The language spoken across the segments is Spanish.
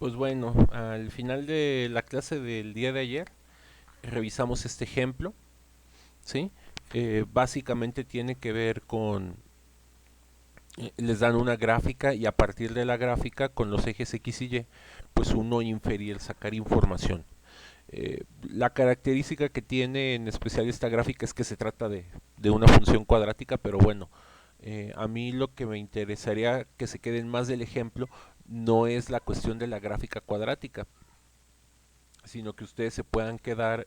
Pues bueno, al final de la clase del día de ayer revisamos este ejemplo, ¿sí? Básicamente tiene que ver con, les dan una gráfica y a partir de la gráfica con los ejes X y Y, pues uno inferir, sacar información. La característica que tiene en especial esta gráfica es que se trata de una función cuadrática, pero bueno, a mí lo que me interesaría que se queden más del ejemplo no es la cuestión de la gráfica cuadrática, sino que ustedes se puedan quedar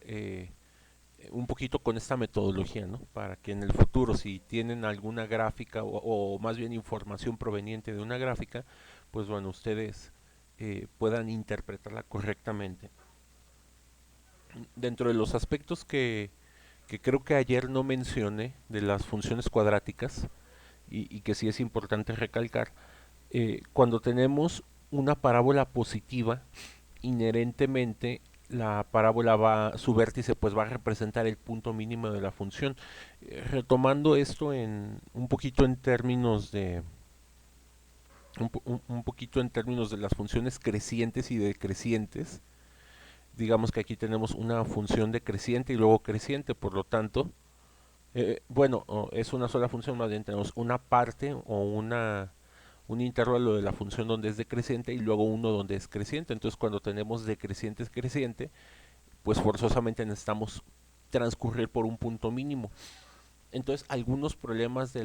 un poquito con esta metodología, ¿no? Para que en el futuro, si tienen alguna gráfica o más bien información proveniente de una gráfica, pues bueno, ustedes puedan interpretarla correctamente. Dentro de los aspectos que creo que ayer no mencioné de las funciones cuadráticas y que sí es importante recalcar, cuando tenemos una parábola positiva, inherentemente la parábola va, su vértice pues va a representar el punto mínimo de la función. Retomando esto en un poquito en términos de un poquito en términos de las funciones crecientes y decrecientes, digamos que aquí tenemos una función decreciente y luego creciente, por lo tanto, es una sola función, más bien tenemos una parte o un intervalo de la función donde es decreciente y luego uno donde es creciente. Entonces, cuando tenemos decreciente es creciente, pues forzosamente necesitamos transcurrir por un punto mínimo. Entonces, algunos problemas de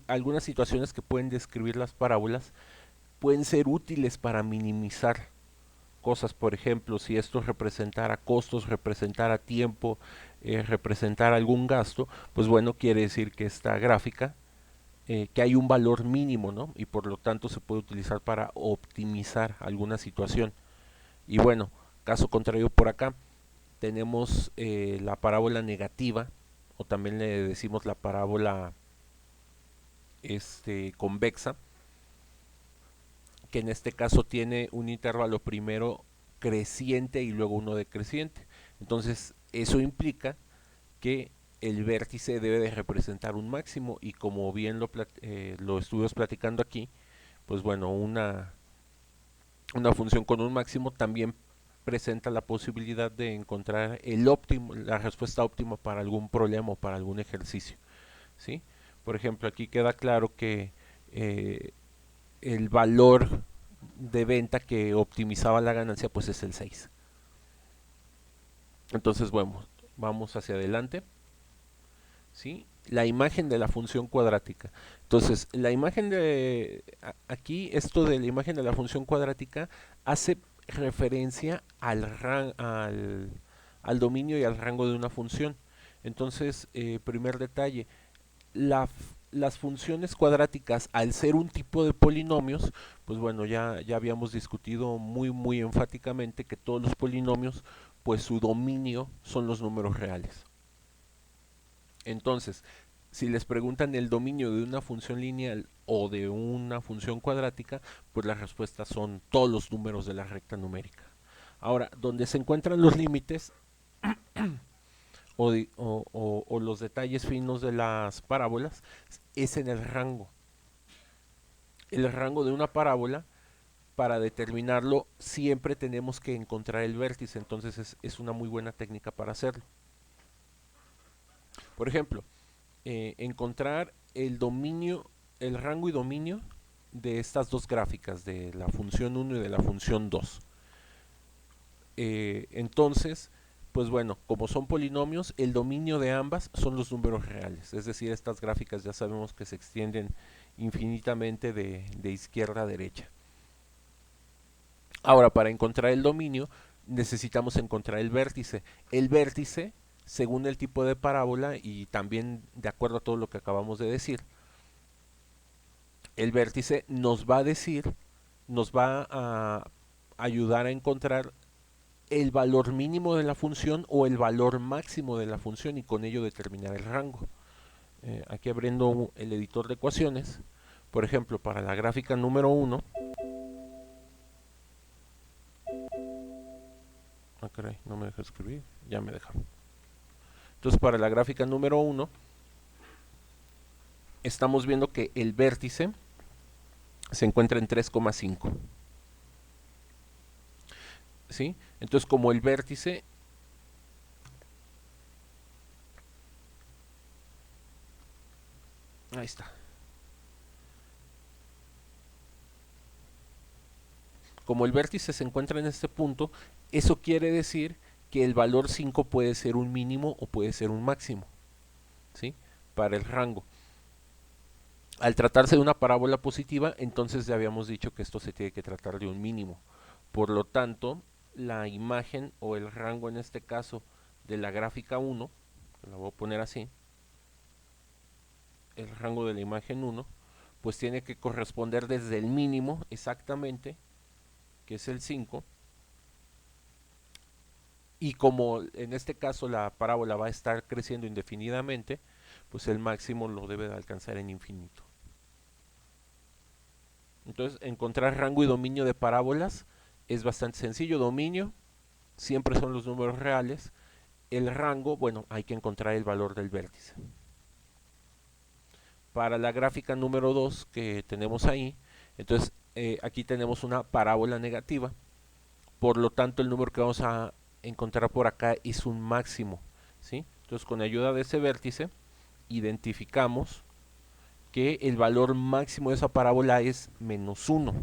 algunas situaciones que pueden describir las parábolas pueden ser útiles para minimizar cosas. Por ejemplo, si esto representara costos, representara tiempo, representara algún gasto, pues bueno, quiere decir que esta gráfica, que hay un valor mínimo, ¿no? Y por lo tanto se puede utilizar para optimizar alguna situación. Y bueno, caso contrario por acá, tenemos la parábola negativa, o también le decimos la parábola convexa, que en este caso tiene un intervalo primero creciente y luego uno decreciente. Entonces, eso implica que el vértice debe de representar un máximo y como bien lo estuvimos platicando aquí, pues bueno, una función con un máximo también presenta la posibilidad de encontrar el óptimo, la respuesta óptima para algún problema o para algún ejercicio, ¿sí? Por ejemplo, aquí queda claro que eh, el valor de venta que optimizaba la ganancia pues es el 6. Entonces, bueno, vamos hacia adelante, ¿sí? La imagen de la función cuadrática. Entonces, la imagen de aquí, esto de la imagen de la función cuadrática hace referencia al dominio y al rango de una función. Entonces, primer detalle, las funciones cuadráticas, al ser un tipo de polinomios, pues bueno, ya habíamos discutido muy enfáticamente que todos los polinomios, pues su dominio son los números reales. Entonces, si les preguntan el dominio de una función lineal o de una función cuadrática, pues las respuestas son todos los números de la recta numérica. Ahora, donde se encuentran los límites o los detalles finos de las parábolas es en el rango. El rango de una parábola, para determinarlo, siempre tenemos que encontrar el vértice, entonces es una muy buena técnica para hacerlo. Por ejemplo, encontrar el dominio, el rango y dominio de estas dos gráficas, de la función 1 y de la función 2. Entonces, pues bueno, como son polinomios, el dominio de ambas son los números reales. Es decir, estas gráficas ya sabemos que se extienden infinitamente de izquierda a derecha. Ahora, para encontrar el dominio, necesitamos encontrar el vértice. El vértice, según el tipo de parábola y también de acuerdo a todo lo que acabamos de decir, el vértice nos va a decir, nos va a ayudar a encontrar el valor mínimo de la función o el valor máximo de la función y con ello determinar el rango. Aquí abriendo el editor de ecuaciones, por ejemplo, para la gráfica número 1, ah, caray, no me deja escribir, ya me deja. Entonces, para la gráfica número 1, estamos viendo que el vértice se encuentra en 3,5. ¿sí? Entonces, como el vértice, ahí está. Como el vértice se encuentra en este punto, eso quiere decir que el valor 5 puede ser un mínimo o puede ser un máximo, ¿sí? Para el rango. Al tratarse de una parábola positiva, entonces ya habíamos dicho que esto se tiene que tratar de un mínimo. Por lo tanto, la imagen o el rango en este caso de la gráfica 1, la voy a poner así, el rango de la imagen 1, pues tiene que corresponder desde el mínimo exactamente, que es el 5, y como en este caso la parábola va a estar creciendo indefinidamente, pues el máximo lo debe de alcanzar en infinito. Entonces, encontrar rango y dominio de parábolas es bastante sencillo. Dominio siempre son los números reales. El rango, bueno, hay que encontrar el valor del vértice. Para la gráfica número 2 que tenemos ahí, entonces aquí tenemos una parábola negativa. Por lo tanto, el número que vamos a encontrar por acá es un máximo, ¿sí? Entonces, con ayuda de ese vértice, identificamos que el valor máximo de esa parábola es -1,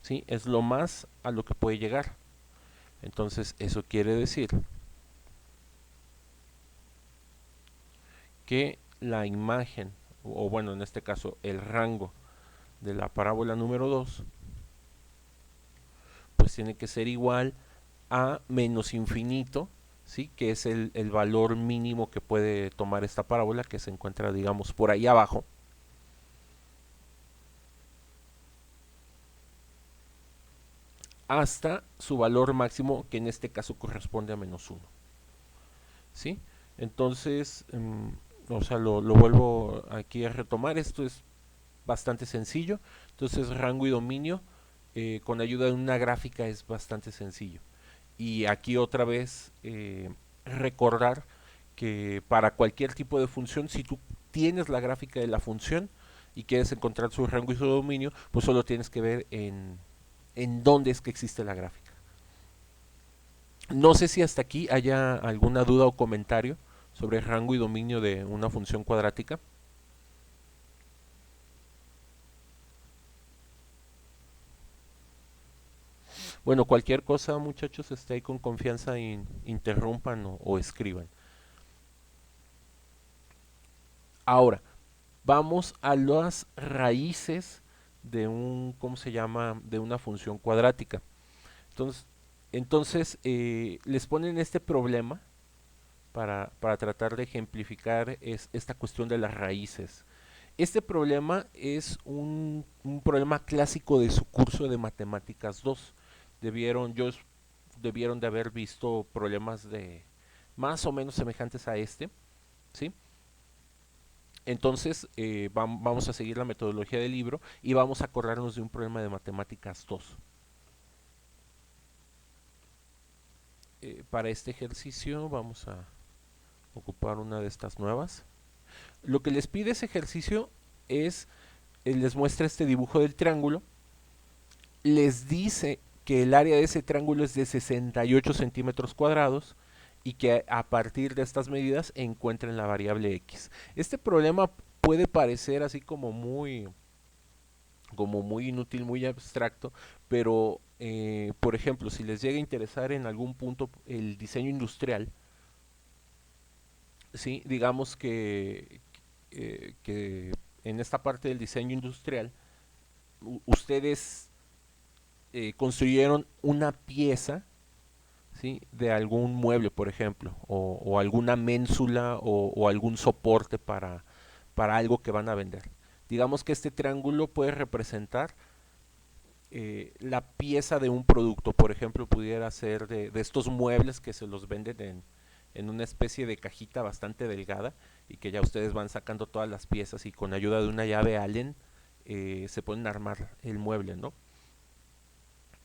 ¿sí? Es lo más a lo que puede llegar. Entonces, eso quiere decir que la imagen, o bueno, en este caso, el rango de la parábola número 2, pues tiene que ser igual a menos infinito, ¿sí? Que es el valor mínimo que puede tomar esta parábola, que se encuentra, digamos, por ahí abajo, hasta su valor máximo, que en este caso corresponde a -1, ¿sí? Entonces, o sea, lo vuelvo aquí a retomar. Esto es bastante sencillo. Entonces, rango y dominio con ayuda de una gráfica es bastante sencillo. Y aquí otra vez recordar que para cualquier tipo de función, si tú tienes la gráfica de la función y quieres encontrar su rango y su dominio, pues solo tienes que ver en dónde es que existe la gráfica. No sé si hasta aquí haya alguna duda o comentario sobre rango y dominio de una función cuadrática. Bueno, cualquier cosa, muchachos, esté ahí con confianza, interrumpan o escriban. Ahora, vamos a las raíces de un, ¿cómo se llama? De una función cuadrática. Entonces, les ponen este problema para tratar de ejemplificar esta cuestión de las raíces. Este problema es un problema clásico de su curso de Matemáticas 2. Debieron de haber visto problemas de más o menos semejantes a este, ¿sí? Entonces, vamos a seguir la metodología del libro y vamos a acordarnos de un problema de Matemáticas 2. Para este ejercicio vamos a ocupar una de estas nuevas. Lo que les pide ese ejercicio es, les muestra este dibujo del triángulo, les dice que el área de ese triángulo es de 68 centímetros cuadrados y que a partir de estas medidas encuentren la variable x. Este problema puede parecer así como muy inútil, muy abstracto, pero por ejemplo, si les llega a interesar en algún punto el diseño industrial, ¿sí? Digamos que en esta parte del diseño industrial ustedes construyeron una pieza, ¿sí? De algún mueble, por ejemplo, o alguna ménsula o algún soporte para algo que van a vender. Digamos que este triángulo puede representar la pieza de un producto. Por ejemplo, pudiera ser de estos muebles que se los venden en una especie de cajita bastante delgada y que ya ustedes van sacando todas las piezas y con ayuda de una llave Allen se pueden armar el mueble, ¿no?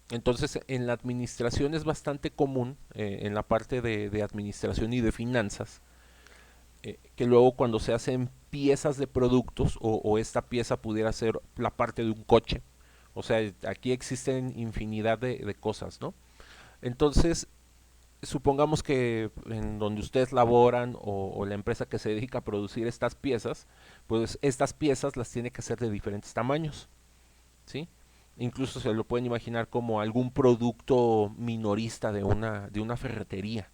Entonces, en la administración es bastante común, en la parte de administración y de finanzas, que luego cuando se hacen piezas de productos o esta pieza pudiera ser la parte de un coche, o sea, aquí existen infinidad de cosas, ¿no? Entonces, supongamos que en donde ustedes laboran o la empresa que se dedica a producir estas piezas, pues estas piezas las tiene que hacer de diferentes tamaños, ¿sí? Incluso se lo pueden imaginar como algún producto minorista de una ferretería.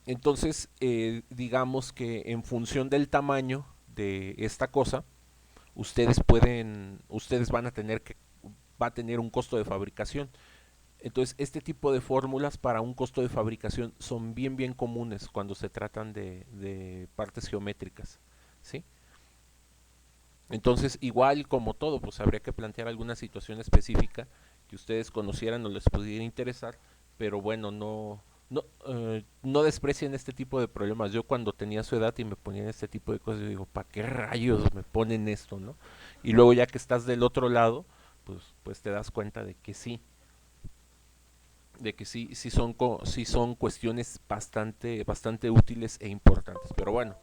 Entonces, digamos que en función del tamaño de esta cosa, ustedes van a tener va a tener un costo de fabricación. Entonces, este tipo de fórmulas para un costo de fabricación son bien comunes cuando se tratan de partes geométricas, ¿sí? Entonces, igual como todo, pues habría que plantear alguna situación específica que ustedes conocieran o les pudiera interesar, pero bueno, no desprecien este tipo de problemas. Yo cuando tenía su edad y me ponían este tipo de cosas, yo digo, ¿para qué rayos me ponen esto, no? Y luego ya que estás del otro lado, pues te das cuenta de que sí son cuestiones bastante útiles e importantes. Pero bueno,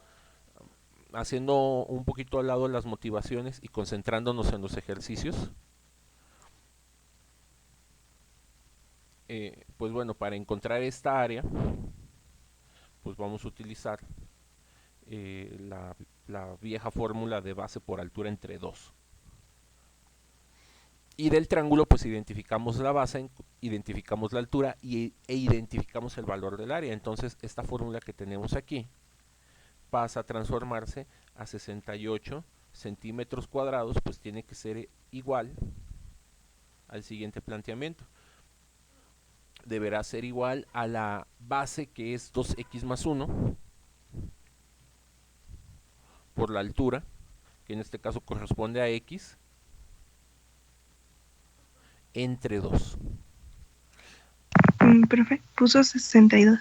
haciendo un poquito al lado las motivaciones y concentrándonos en los ejercicios, pues bueno, para encontrar esta área, pues vamos a utilizar la vieja fórmula de base por altura entre 2. Y del triángulo, pues identificamos la base, identificamos la altura e identificamos el valor del área. Entonces, esta fórmula que tenemos aquí pasa a transformarse a 68 centímetros cuadrados, pues tiene que ser igual al siguiente planteamiento. Deberá ser igual a la base, que es 2x más 1 por la altura, que en este caso corresponde a x, entre 2. Profe, puso 62.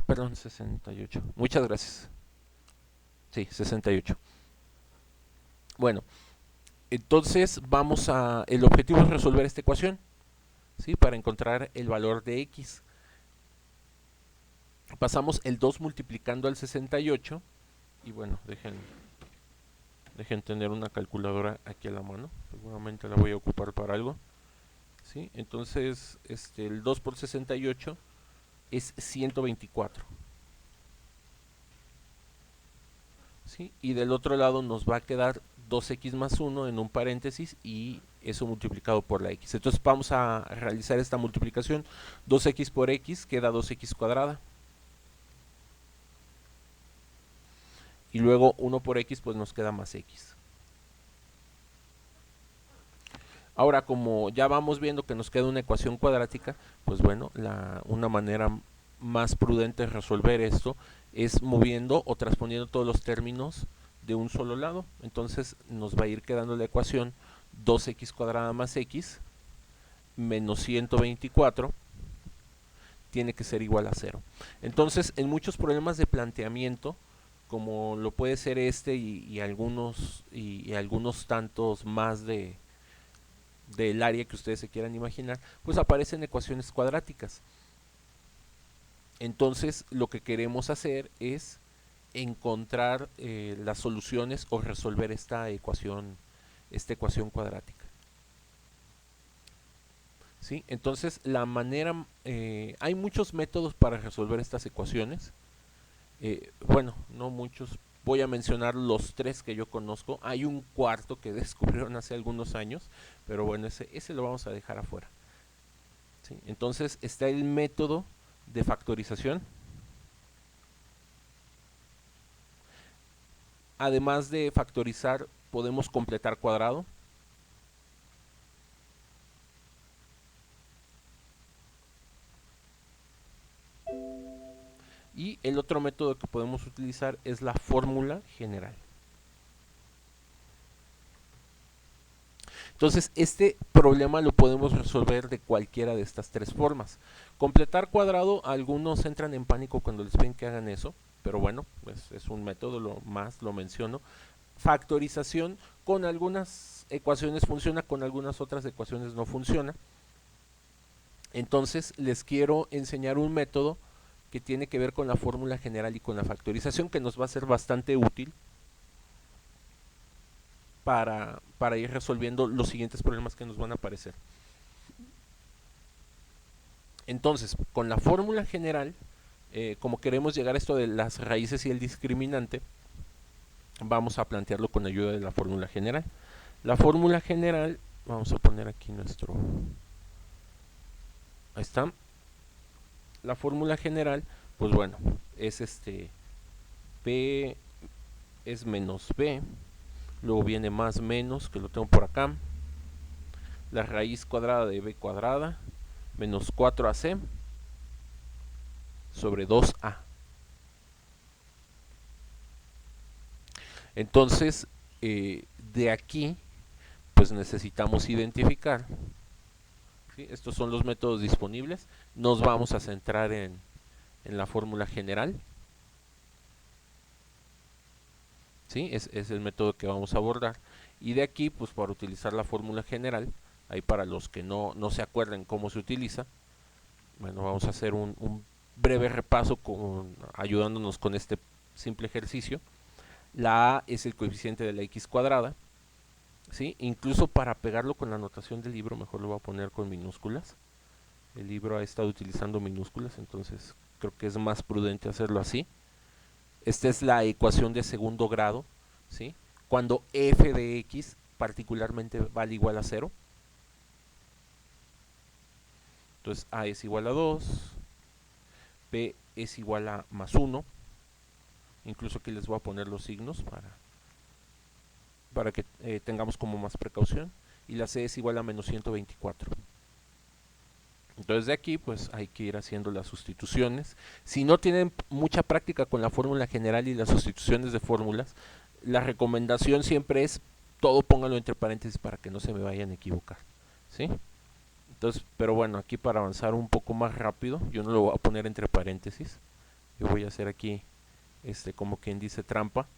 Perdón, 68. Muchas gracias. Sí, 68. Bueno, entonces el objetivo es resolver esta ecuación, ¿sí? Para encontrar el valor de x. Pasamos el 2 multiplicando al 68 y bueno, dejen tener una calculadora aquí a la mano, seguramente la voy a ocupar para algo, ¿sí? Entonces, el 2 por 68 es 124, ¿sí? Y del otro lado nos va a quedar 2x más 1 en un paréntesis y eso multiplicado por la x. Entonces vamos a realizar esta multiplicación. 2x por x queda 2x cuadrada. Y luego 1 por x pues nos queda más x. Ahora, como ya vamos viendo que nos queda una ecuación cuadrática, pues bueno, una manera más prudente de resolver esto es moviendo o transponiendo todos los términos de un solo lado. Entonces nos va a ir quedando la ecuación 2x cuadrada más x menos 124 tiene que ser igual a 0. Entonces, en muchos problemas de planteamiento, como lo puede ser y algunos tantos más del área que ustedes se quieran imaginar, pues aparecen ecuaciones cuadráticas. Entonces, lo que queremos hacer es encontrar las soluciones o resolver esta ecuación cuadrática. ¿Sí? Entonces, hay muchos métodos para resolver estas ecuaciones. Bueno, no muchos, voy a mencionar los 3 que yo conozco. Hay un cuarto que descubrieron hace algunos años, pero bueno, ese lo vamos a dejar afuera, ¿sí? Entonces está el método de factorización. Además de factorizar, podemos completar cuadrado. Y el otro método que podemos utilizar es la fórmula general. Entonces, este problema lo podemos resolver de cualquiera de estas 3 formas. Completar cuadrado, algunos entran en pánico cuando les ven que hagan eso, pero bueno, pues es un método, lo menciono. Factorización, con algunas ecuaciones funciona, con algunas otras ecuaciones no funciona. Entonces, les quiero enseñar un método que tiene que ver con la fórmula general y con la factorización, que nos va a ser bastante útil para ir resolviendo los siguientes problemas que nos van a aparecer. Entonces, con la fórmula general, como queremos llegar a esto de las raíces y el discriminante, vamos a plantearlo con ayuda de la fórmula general. La fórmula general, vamos a poner aquí nuestro... Ahí está. La fórmula general, pues bueno, es P es menos B, luego viene más menos, que lo tengo por acá, la raíz cuadrada de B cuadrada, menos 4AC sobre 2A. Entonces, de aquí, pues necesitamos identificar, ¿sí? Estos son los métodos disponibles. Nos vamos a centrar en la fórmula general, ¿sí? Es el método que vamos a abordar. Y de aquí, pues para utilizar la fórmula general, ahí para los que no se acuerden cómo se utiliza, bueno, vamos a hacer un breve repaso ayudándonos con este simple ejercicio. La A es el coeficiente de la X cuadrada, ¿sí? Incluso para pegarlo con la notación del libro, mejor lo voy a poner con minúsculas. El libro ha estado utilizando minúsculas, entonces creo que es más prudente hacerlo así. Esta es la ecuación de segundo grado, ¿sí? Cuando f de x particularmente vale igual a 0. Entonces a es igual a 2, p es igual a más 1. Incluso aquí les voy a poner los signos para que tengamos como más precaución. Y la c es igual a menos 124. Entonces de aquí pues hay que ir haciendo las sustituciones. Si no tienen mucha práctica con la fórmula general y las sustituciones de fórmulas, la recomendación siempre es todo pónganlo entre paréntesis para que no se me vayan a equivocar, ¿sí? Entonces, pero bueno, aquí para avanzar un poco más rápido, yo no lo voy a poner entre paréntesis. Yo voy a hacer aquí como quien dice trampa.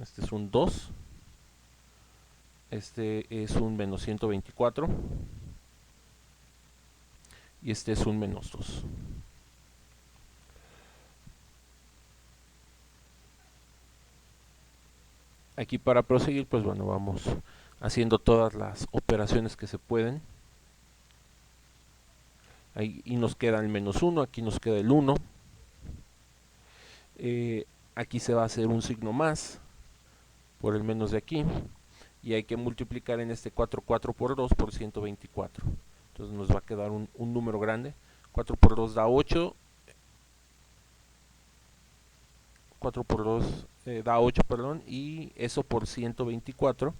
Este es un 2. Este es un menos 124. Y este es un menos 2. Aquí para proseguir, pues bueno, vamos haciendo todas las operaciones que se pueden. Ahí y nos queda el menos 1, aquí nos queda el 1. Aquí se va a hacer un signo más por el menos de aquí. Y hay que multiplicar en este 4 por 2 por 124. Entonces nos va a quedar un número grande. 4 por 2 da 8. 4 por 2 da 8, perdón. Y eso por 124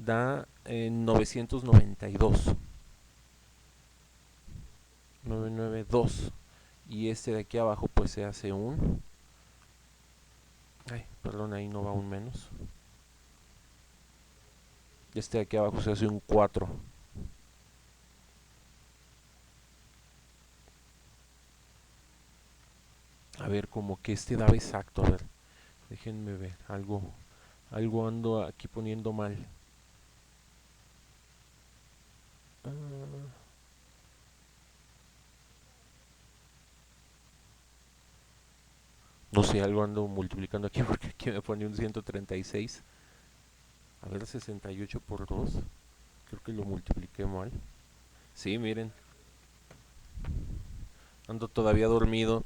da 992. 992. Y este de aquí abajo pues se hace un... Ay, perdón, ahí no va un menos. Este de aquí abajo se hace un 4. A ver, como que este daba exacto. A ver, déjenme ver. Algo ando aquí poniendo mal. No sé, algo ando multiplicando aquí porque aquí me pone un 136. A ver, 68 por 2. Creo que lo multipliqué mal. Sí, miren. Ando todavía dormido.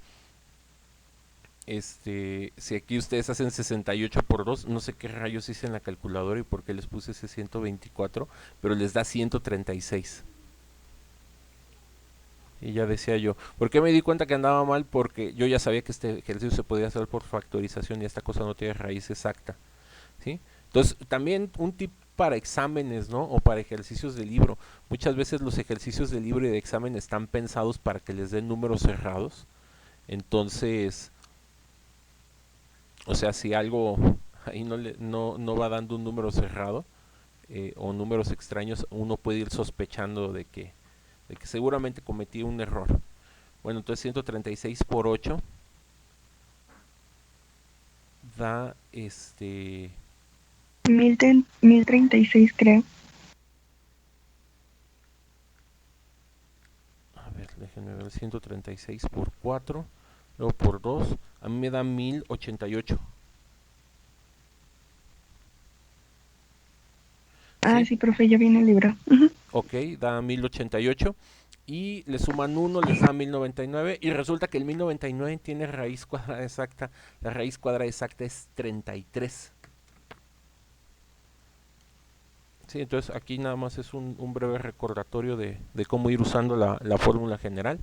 Si aquí ustedes hacen 68 por 2, no sé qué rayos hice en la calculadora y por qué les puse ese 124, pero les da 136. Y ya decía yo, ¿por qué me di cuenta que andaba mal? Porque yo ya sabía que este ejercicio se podía hacer por factorización y esta cosa no tiene raíz exacta, ¿sí? Entonces, también un tip para exámenes, ¿no? O para ejercicios de libro. Muchas veces los ejercicios de libro y de examen están pensados para que les den números cerrados. Entonces, o sea, si algo ahí no va dando un número cerrado o números extraños, uno puede ir sospechando de que seguramente cometí un error. Bueno, entonces 136 por 8 da 1036, creo. A ver, déjenme ver, 136 por 4, luego por 2, a mí me da 1088. Ah, ¿Sí? sí, profe, ya viene el libro. Ujú. Ok, da 1088. y le suman 1, les da 1099 y resulta que el 1099 tiene raíz cuadrada exacta. La raíz cuadrada exacta es 33. Sí, entonces aquí nada más es un breve recordatorio de cómo ir usando la fórmula general.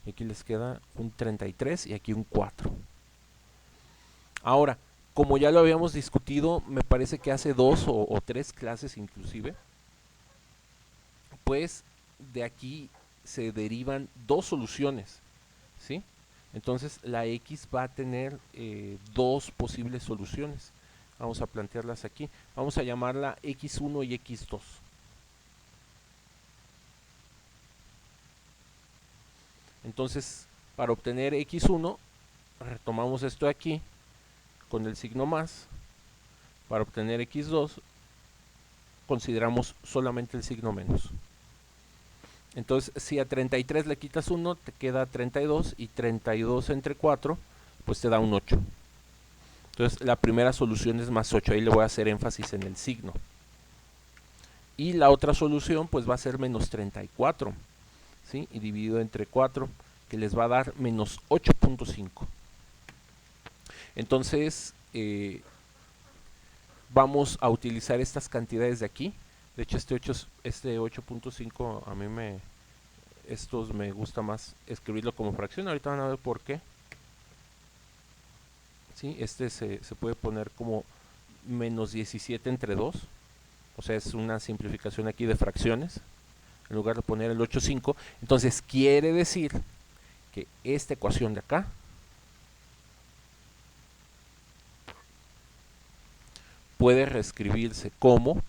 Y aquí les queda un 33 y aquí un 4. Ahora, como ya lo habíamos discutido, me parece que hace 2 o 3 clases inclusive, pues de aquí se derivan dos soluciones, ¿sí? Entonces la X va a tener dos posibles soluciones. Vamos a plantearlas aquí. Vamos a llamarla X1 y X2. Entonces, para obtener X1, retomamos esto aquí con el signo más. Para obtener X2, consideramos solamente el signo menos. Entonces, si a 33 le quitas 1, te queda 32 y 32 entre 4, pues te da un 8. Entonces, la primera solución es más 8. Ahí le voy a hacer énfasis en el signo. Y la otra solución, pues va a ser menos 34, ¿sí? Y dividido entre 4, que les va a dar menos 8.5. Entonces, vamos a utilizar estas cantidades de aquí. De hecho, este 8.5 a mí me gusta más escribirlo como fracción. Ahorita van a ver por qué. ¿Sí? Este se puede poner como menos 17 entre 2. O sea, es una simplificación aquí de fracciones. En lugar de poner el 8.5. Entonces, quiere decir que esta ecuación de acá puede reescribirse como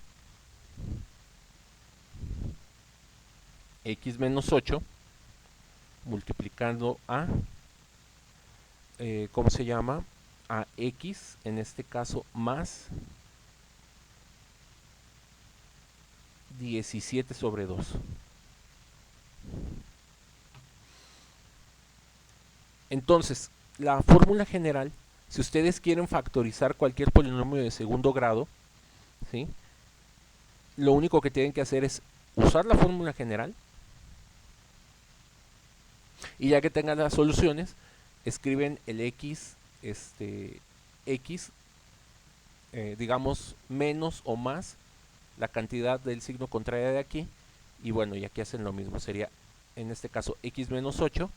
x menos 8 multiplicando a, ¿cómo se llama? A x, en este caso, más 17 sobre 2. Entonces, la fórmula general, si ustedes quieren factorizar cualquier polinomio de segundo grado, ¿sí? Lo único que tienen que hacer es usar la fórmula general y ya que tengan las soluciones, escriben el x, x, digamos, menos o más la cantidad del signo contrario de aquí, y bueno, y aquí hacen lo mismo, sería en este caso x menos 8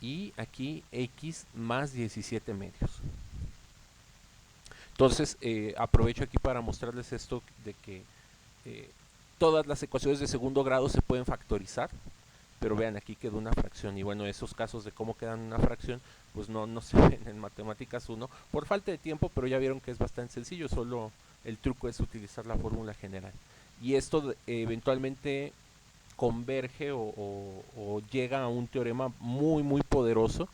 y aquí x más 17 medios. Entonces, aprovecho aquí para mostrarles esto de que todas las ecuaciones de segundo grado se pueden factorizar, pero vean, aquí quedó una fracción, y bueno, esos casos de cómo quedan una fracción, pues no se ven en Matemáticas 1 por falta de tiempo, pero ya vieron que es bastante sencillo, solo el truco es utilizar la fórmula general. Y esto eventualmente converge o llega a un teorema muy poderoso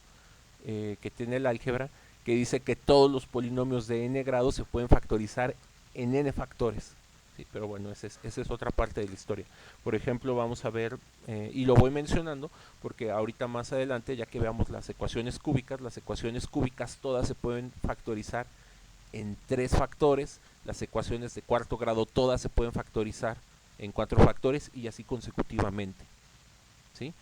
que tiene el álgebra, que dice que todos los polinomios de n grados se pueden factorizar en n factores. Sí, pero bueno, esa es otra parte de la historia. Por ejemplo, vamos a ver, y lo voy mencionando porque ahorita más adelante, ya que veamos las ecuaciones cúbicas todas se pueden factorizar en 3 factores, las ecuaciones de cuarto grado todas se pueden factorizar en 4 factores y así consecutivamente. ¿Sí?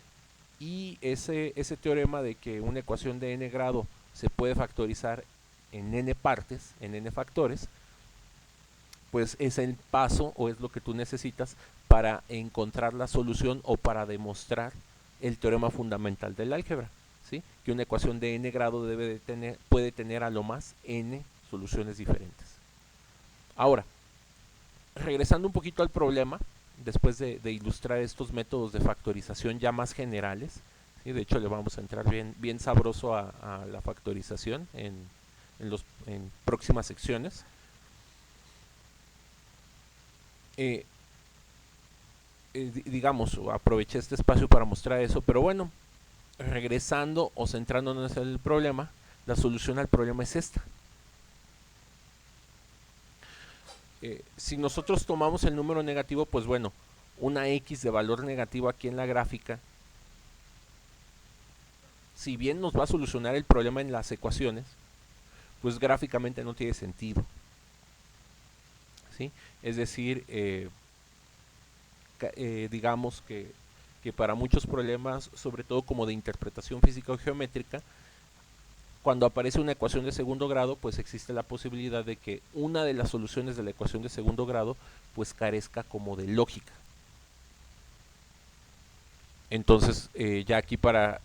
Y ese teorema de que una ecuación de n grado se puede factorizar en n partes, en n factores, pues es el paso o es lo que tú necesitas para encontrar la solución o para demostrar el teorema fundamental del álgebra, ¿sí? Que una ecuación de n grado puede tener a lo más n soluciones diferentes. Ahora, regresando un poquito al problema, después de ilustrar estos métodos de factorización ya más generales, ¿sí? De hecho le vamos a entrar bien sabroso a la factorización en próximas secciones. Digamos, aproveché este espacio para mostrar eso, pero bueno, regresando o centrándonos en el problema, la solución al problema es esta. Si nosotros tomamos el número negativo, pues bueno, una x de valor negativo aquí en la gráfica, si bien nos va a solucionar el problema en las ecuaciones, pues gráficamente no tiene sentido. ¿Sí? Es decir, digamos que que para muchos problemas, sobre todo como de interpretación física o geométrica, cuando aparece una ecuación de segundo grado, pues existe la posibilidad de que una de las soluciones de la ecuación de segundo grado pues carezca como de lógica. Entonces, ya aquí para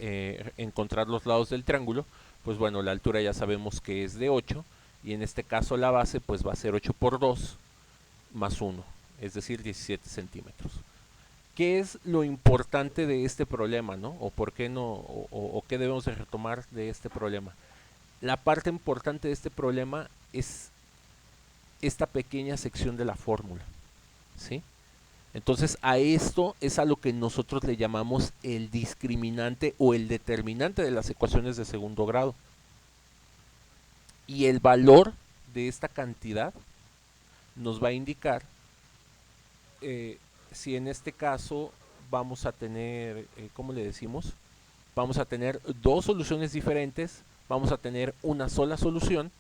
encontrar los lados del triángulo, pues bueno, la altura ya sabemos que es de 8, y en este caso la base pues va a ser 8 por 2 más 1, es decir, 17 centímetros. ¿Qué es lo importante de este problema, no? ¿O por qué no, o qué debemos de retomar de este problema? La parte importante de este problema es esta pequeña sección de la fórmula, ¿sí? Entonces a esto es a lo que nosotros le llamamos el discriminante o el determinante de las ecuaciones de segundo grado. Y el valor de esta cantidad nos va a indicar si en este caso vamos a tener, ¿cómo le decimos? Vamos a tener dos soluciones diferentes, vamos a tener una sola solución,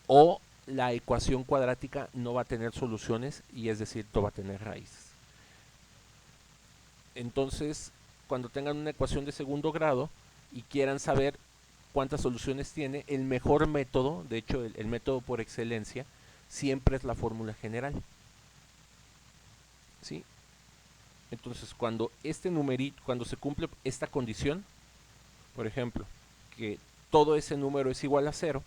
o la ecuación cuadrática no va a tener soluciones, y es decir, no va a tener raíces. Entonces, cuando tengan una ecuación de segundo grado y quieran saber cuántas soluciones tiene, el mejor método, de hecho el método por excelencia, siempre es la fórmula general, ¿sí? Entonces, cuando este numerito, cuando se cumple esta condición, por ejemplo, que todo ese número es igual a 0,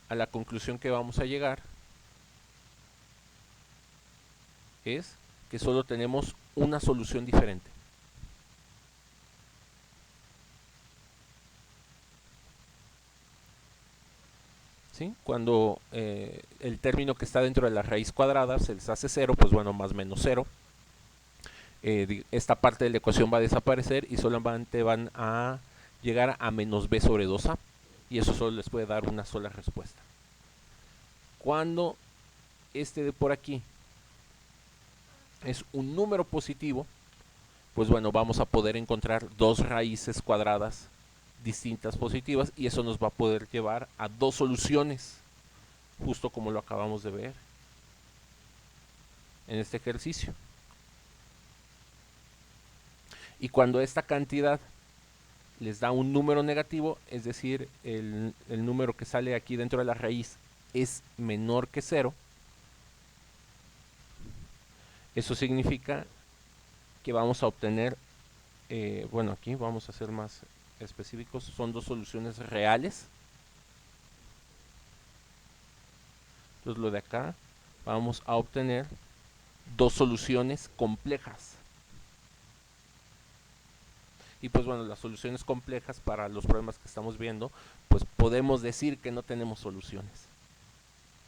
a la conclusión que vamos a llegar es que solo tenemos una solución diferente. ¿Sí? Cuando el término que está dentro de la raíz cuadrada se les hace 0, pues bueno, más menos 0. Esta parte de la ecuación va a desaparecer y solamente van a llegar a menos b sobre 2a. Y eso solo les puede dar una sola respuesta. Cuando este de por aquí es un número positivo, pues bueno, vamos a poder encontrar dos raíces cuadradas distintas positivas, y eso nos va a poder llevar a dos soluciones, justo como lo acabamos de ver en este ejercicio. Y cuando esta cantidad les da un número negativo, es decir, el número que sale aquí dentro de la raíz es menor que 0, eso significa que vamos a obtener, bueno, aquí vamos a ser más específicos, son dos soluciones reales. Entonces lo de acá, vamos a obtener dos soluciones complejas. Y pues bueno, las soluciones complejas para los problemas que estamos viendo, pues podemos decir que no tenemos soluciones.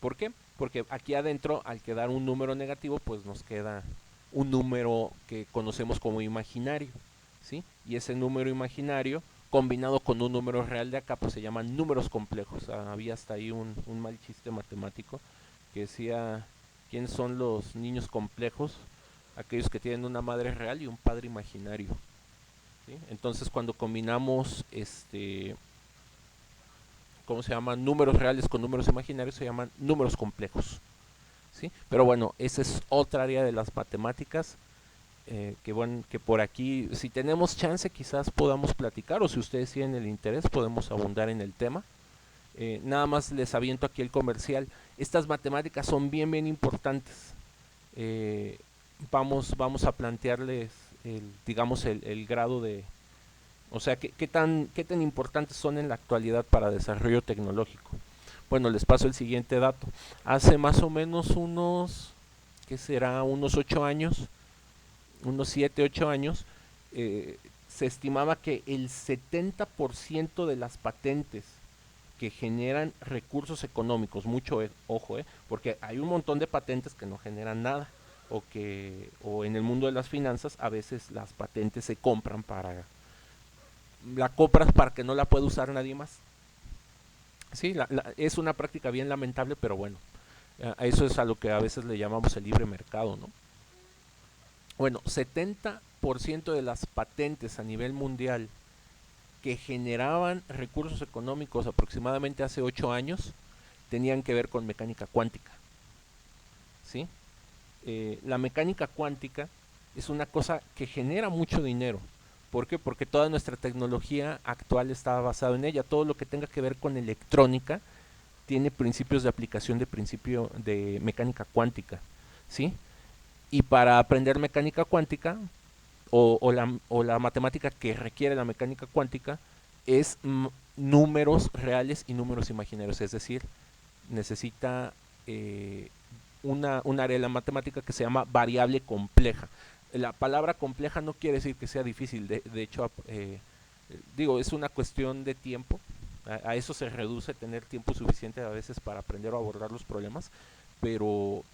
¿Por qué? Porque aquí adentro, al quedar un número negativo, pues nos queda un número que conocemos como imaginario, ¿sí? Y ese número imaginario, combinado con un número real de acá, pues se llaman números complejos. Había hasta ahí un mal chiste matemático que decía, ¿quiénes son los niños complejos? Aquellos que tienen una madre real y un padre imaginario, ¿sí? Entonces, cuando combinamos ¿cómo se llaman? Números reales con números imaginarios, se llaman números complejos, ¿sí? Pero bueno, esa es otra área de las matemáticas, que bueno, que por aquí, si tenemos chance, quizás podamos platicar, o si ustedes tienen el interés, podemos abundar en el tema. Nada más les aviento aquí el comercial. Estas matemáticas son bien, bien importantes. Vamos a plantearles, digamos, el grado de, o sea, ¿qué tan importantes son en la actualidad para desarrollo tecnológico? Bueno, les paso el siguiente dato. Hace más o menos unos, ¿qué será? Unos 8 años, unos 7, 8 años, se estimaba que el 70% de las patentes que generan recursos económicos, mucho ojo, porque hay un montón de patentes que no generan nada, o en el mundo de las finanzas a veces las patentes se compran la compras para que no la pueda usar nadie más. Sí, es una práctica bien lamentable, pero bueno, a eso es a lo que a veces le llamamos el libre mercado, ¿no? Bueno, 70% de las patentes a nivel mundial que generaban recursos económicos aproximadamente hace 8 años tenían que ver con mecánica cuántica, ¿sí? La mecánica cuántica es una cosa que genera mucho dinero. ¿Por qué? Porque toda nuestra tecnología actual está basada en ella. Todo lo que tenga que ver con electrónica tiene principios de aplicación de principio de mecánica cuántica, ¿sí? Y para aprender mecánica cuántica o la matemática que requiere la mecánica cuántica es números reales y números imaginarios, es decir, necesita un área de la matemática que se llama variable compleja. La palabra compleja no quiere decir que sea difícil, de hecho, digo, es una cuestión de tiempo. A eso se reduce tener tiempo suficiente a veces para aprender o abordar los problemas, pero,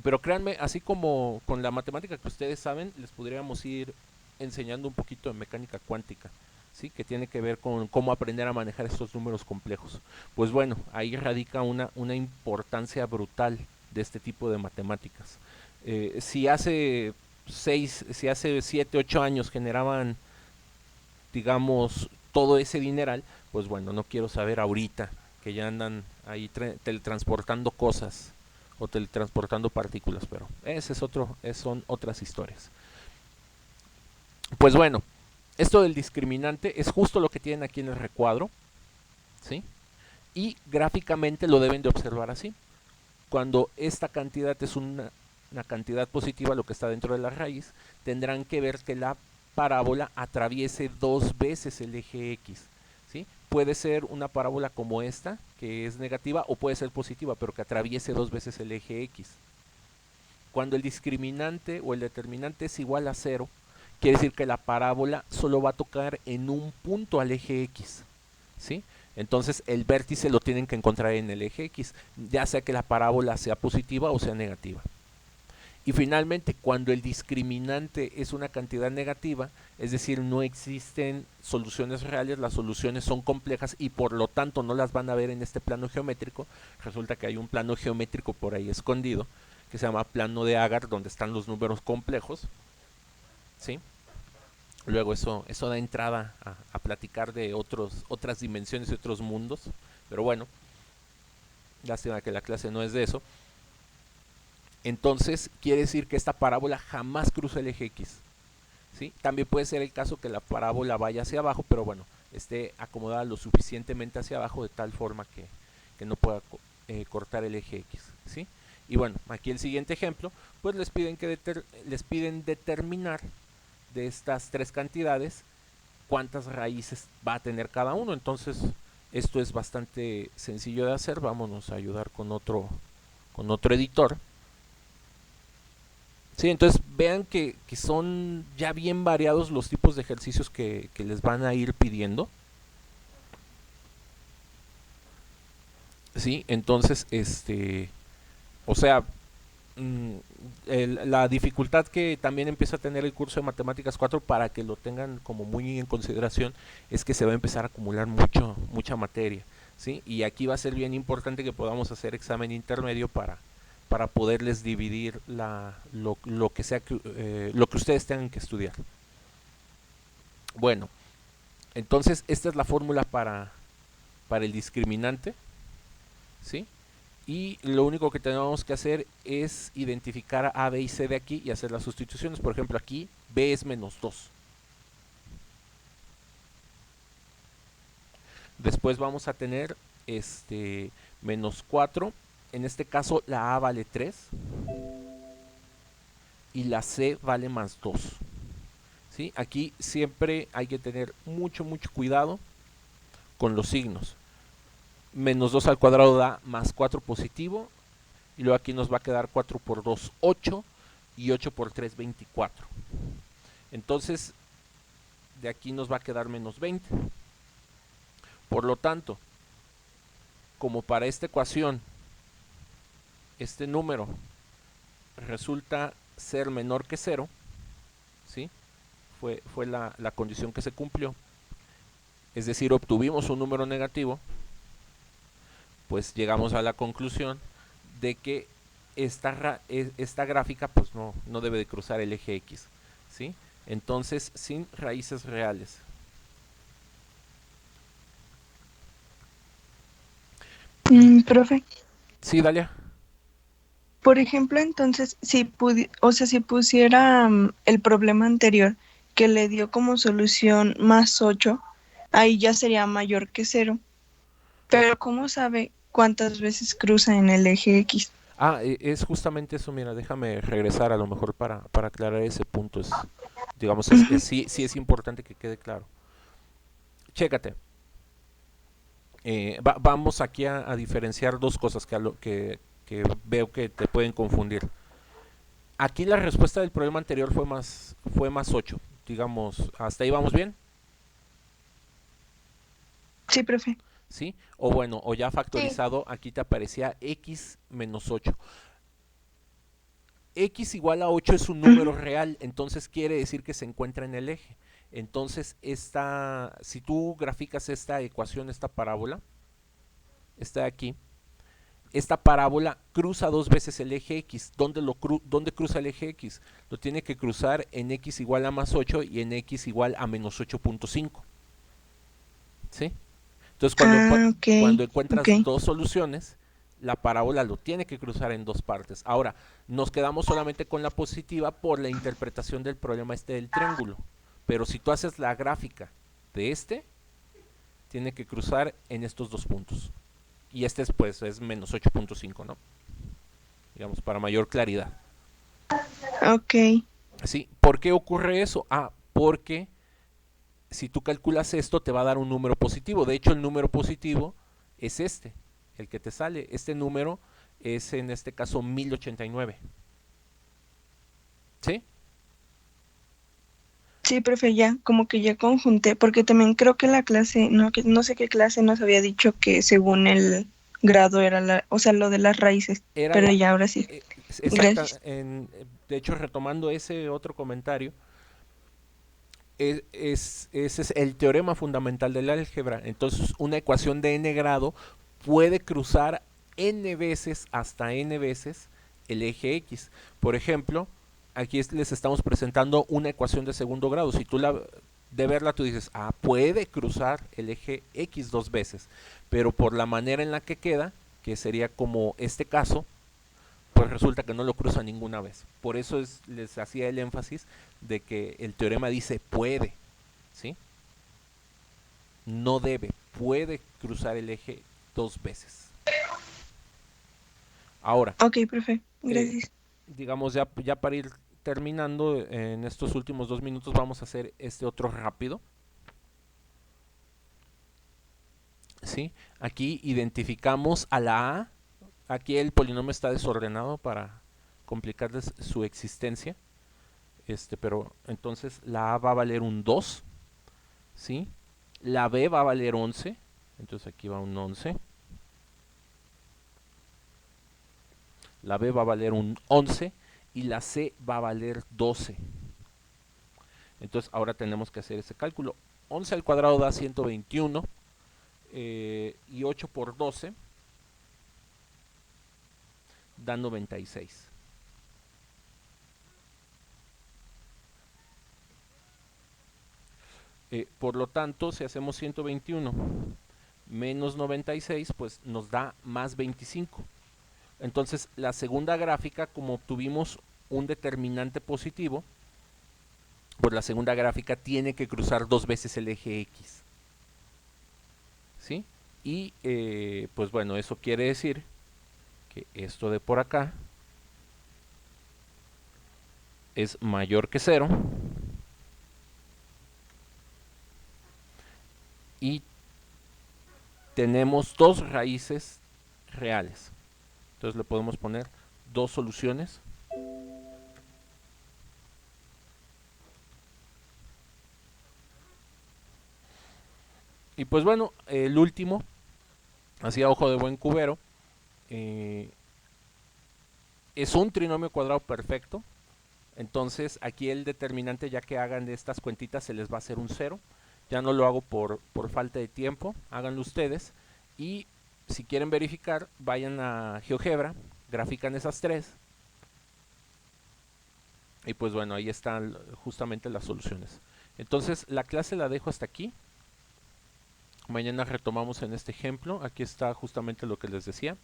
pero créanme, así como con la matemática que ustedes saben, les podríamos ir enseñando un poquito de mecánica cuántica, ¿sí? Que tiene que ver con cómo aprender a manejar estos números complejos. Pues bueno, ahí radica una importancia brutal de este tipo de matemáticas. Si hace 7, 8 años generaban, digamos, todo ese dineral, pues bueno, no quiero saber ahorita que ya andan ahí teletransportando cosas o teletransportando partículas, pero ese es otro, son otras historias. Pues bueno, esto del discriminante es justo lo que tienen aquí en el recuadro, ¿sí? Y gráficamente lo deben de observar así. Cuando esta cantidad es una cantidad positiva, lo que está dentro de la raíz, tendrán que ver que la parábola atraviese dos veces el eje X, ¿sí? Puede ser una parábola como esta, que es negativa, o puede ser positiva, pero que atraviese dos veces el eje X. Cuando el discriminante o el determinante es igual a cero, quiere decir que la parábola solo va a tocar en un punto al eje X, ¿sí? Entonces el vértice lo tienen que encontrar en el eje X, ya sea que la parábola sea positiva o sea negativa. Y finalmente, cuando el discriminante es una cantidad negativa, es decir, no existen soluciones reales, las soluciones son complejas y por lo tanto no las van a ver en este plano geométrico, resulta que hay un plano geométrico por ahí escondido, que se llama plano de Agar, donde están los números complejos, ¿sí? Luego eso da entrada a platicar de otras dimensiones y otros mundos, pero bueno, lástima que la clase no es de eso. Entonces quiere decir que esta parábola jamás cruza el eje X, ¿sí? También puede ser el caso que la parábola vaya hacia abajo, pero bueno, esté acomodada lo suficientemente hacia abajo de tal forma que no pueda cortar el eje X, ¿sí? Y bueno, aquí el siguiente ejemplo, pues les piden determinar de estas tres cantidades cuántas raíces va a tener cada uno. Entonces, esto es bastante sencillo de hacer. Vámonos a ayudar con otro editor. Sí, entonces vean que son ya bien variados los tipos de ejercicios que les van a ir pidiendo. Sí, entonces, o sea, la dificultad que también empieza a tener el curso de Matemáticas 4 para que lo tengan como muy en consideración es que se va a empezar a acumular mucha materia, ¿sí? Y aquí va a ser bien importante que podamos hacer examen intermedio para poderles dividir lo que sea lo que ustedes tengan que estudiar. Bueno, entonces esta es la fórmula para el discriminante, ¿sí? Y lo único que tenemos que hacer es identificar a B y C de aquí y hacer las sustituciones. Por ejemplo, aquí B es menos 2. Después vamos a tener menos 4. En este caso la A vale 3 y la C vale más 2. ¿Sí? Aquí siempre hay que tener mucho cuidado con los signos. Menos 2 al cuadrado da más 4 positivo. Y luego aquí nos va a quedar 4 por 2, 8. Y 8 por 3, 24. Entonces, de aquí nos va a quedar menos 20. Por lo tanto, como para esta ecuación, este número resulta ser menor que 0, ¿sí? Fue la condición que se cumplió. Es decir, obtuvimos un número negativo, pues llegamos a la conclusión de que esta gráfica pues no debe de cruzar el eje X, ¿sí? Entonces, sin raíces reales. Profe, Sí, Dalia. Por ejemplo, entonces, o sea, si pusiera el problema anterior que le dio como solución +8, ahí ya sería mayor que cero. Pero ¿cómo sabe cuántas veces cruza en el eje X? Es justamente eso, mira, déjame regresar a lo mejor para aclarar ese punto. Digamos, Ujú. sí, sí es importante que quede claro. Chécate. Vamos aquí a diferenciar dos cosas que veo que te pueden confundir. Aquí la respuesta del problema anterior fue más 8. Digamos, ¿hasta ahí vamos bien? Sí, profe. ¿Sí? O bueno, o ya Sí. factorizado, aquí te aparecía x menos 8. X igual a 8 es un número Ujú. real, entonces quiere decir que se encuentra en el eje. Entonces, si tú graficas esta ecuación, esta parábola, está aquí, esta parábola cruza dos veces el eje X. ¿Dónde cruza el eje X? Lo tiene que cruzar en X igual a más 8 y en X igual a menos 8.5. ¿Sí? Entonces, Ok, cuando ok. encuentras dos soluciones, la parábola lo tiene que cruzar en dos partes. Ahora, nos quedamos solamente con la positiva por la interpretación del problema del triángulo. Pero si tú haces la gráfica de tiene que cruzar en estos dos puntos. Y pues es menos 8.5, ¿no? Digamos, para mayor claridad. Ok, ¿Sí? ¿Por qué ocurre eso? Porque si tú calculas esto te va a dar un número positivo. De hecho, el número positivo es el que te sale. Este número es en este caso 1089. ¿Sí? sí, profe, ya, como que ya conjunté, porque también creo que la clase, no, que no sé qué clase nos había dicho que según el grado era o sea, lo de las raíces, Era pero la... ya ahora sí. Exacta, Gracias. de hecho, retomando ese otro comentario, ese es el teorema fundamental del álgebra. Entonces, una ecuación de n grado puede cruzar n veces, hasta n veces, el eje X. Por ejemplo, aquí les estamos presentando una ecuación de segundo grado. Si tú de verla tú dices, puede cruzar el eje X dos veces, pero por la manera en la que queda, que sería como este caso, pues resulta que no lo cruza ninguna vez. Por eso les hacía el énfasis de que el teorema dice puede, ¿sí? No debe, puede cruzar el eje dos veces. Ahora, Ok, profe, eh, gracias. digamos ya para ir terminando, en estos últimos 2 minutos vamos a hacer este otro rápido, ¿sí? Aquí identificamos a la A. Aquí el polinomio está desordenado para complicarles su existencia. Pero entonces la A va a valer un 2, ¿sí? La B va a valer 11, entonces aquí va un 11. La B va a valer un 11 y la C va a valer 12. Entonces ahora tenemos que hacer ese cálculo. 11 al cuadrado da 121 y 8 por 12 da 96. Por lo tanto, si hacemos 121 menos 96, pues nos da más 25. Entonces, la segunda gráfica, como obtuvimos un determinante positivo, pues la segunda gráfica tiene que cruzar dos veces el eje X. ¿Sí? Y pues bueno, eso quiere decir que esto de por acá es mayor que cero y tenemos dos raíces reales. Entonces le podemos poner dos soluciones. Y pues bueno, el último, así a ojo de buen cubero, eh, es un trinomio cuadrado perfecto. Entonces aquí el determinante, ya que hagan de estas cuentitas, se les va a hacer un cero. Ya no lo hago por falta de tiempo, háganlo ustedes. Y si quieren verificar, vayan a GeoGebra, grafican esas tres. Y pues bueno, ahí están justamente las soluciones. Entonces la clase la dejo hasta aquí. Mañana retomamos en este ejemplo. Aquí está justamente lo que les decía.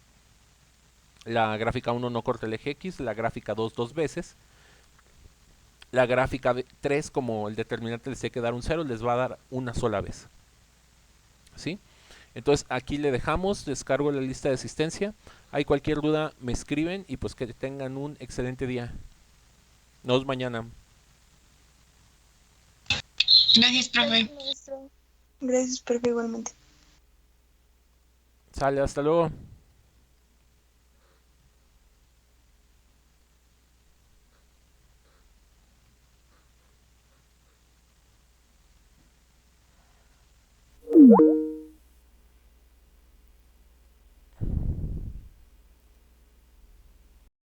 La gráfica 1 no corta el eje X, la gráfica 2 dos veces. La gráfica 3, como el determinante les tiene que dar un 0, les va a dar una sola vez. ¿Sí? Entonces aquí le dejamos, descargo la lista de asistencia. Hay cualquier duda, me escriben y pues que tengan un excelente día. Nos vemos mañana. Gracias, profe. Gracias, profe, igualmente. Sale, hasta luego.